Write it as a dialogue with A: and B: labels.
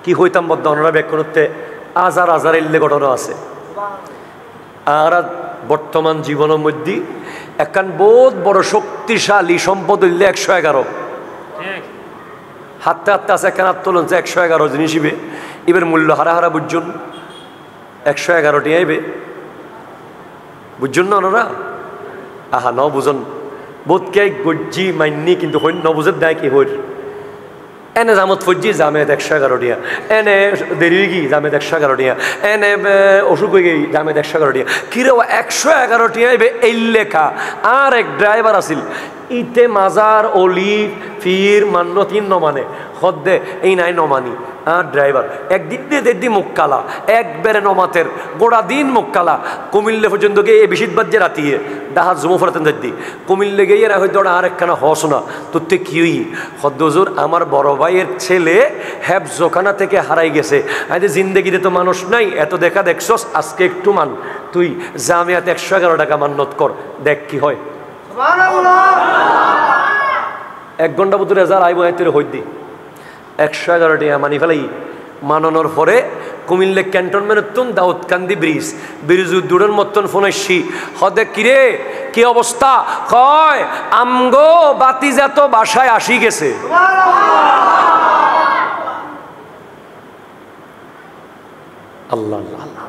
A: কি হইতাম বদ্ধ ওনারা ব্যাক করতে হাজার হাজার এল্লে ঘটনা আছে। আর বর্তমান জীবনের মধ্যে একখান বহুত বড় শক্তিশালী সম্পদ হইলে 111 হাতে হাতে আছে একখান আত্মলন 111 জিনিস ইবে এবার মূল্য হারা হারা বুঝুন 111টি আইবে বুঝুন না ওনারা আহা ন বুঝন বোধকে গজ্জি মাইনি কিন্তু হইন ন বুঝের দেয় কি হইর এনে জামত ফজ্জি জামেত 111 টিয়া এনে দেরি হয়ে গি জামেত 111 টিয়া এনে অসুখ হয়ে গই জামেত 111 টিয়া কিরে 111 টিয়া আইবে এই লেখা। আর এক ড্রাইভার আছিল ইতে মাজার অলি ফির মান্য 3 নমানে হদ্দে এই নাই নমানি। আর ড্রাইভার একদিন দিয়ে দেড়দি মুক্কালা একবারে নমাতের গোড়া দিন মুক্কালা কুমিল্লে পর্যন্ত গিয়ে বেশিরভাগ যে রাতিয়ে ডাহা জমো ফেরাতেন দেড়দি কুমিল্লে গিয়ে এরা হয়তো আর একখানা হস না তোরতে কিউই হদ্দজুর আমার বড় ভাইয়ের ছেলে হেফজোখানা থেকে হারাই গেছে। আরে জিন্দেগিতে তো মানুষ নাই এত দেখা দেখছস আজকে একটু মান তুই জামিয়াত 111 টাকা মান্নত কর দেখ কি হয়। 1 ঘন্টা ভিতরে রেজাল্ট আইব তোর হইদি 111 টাকা মানি ফেলাই মানানোর পরে কুমিল্লা ক্যান্টনমেন্টের তুন দাউদকান্দি ব্রিজ উদ্দুরের মতন ফোন আসছি হদে কিরে কি অবস্থা কয় আমগো বাতিজাত বাসায় আসি গেছে। আল্লাহ আল্লাহ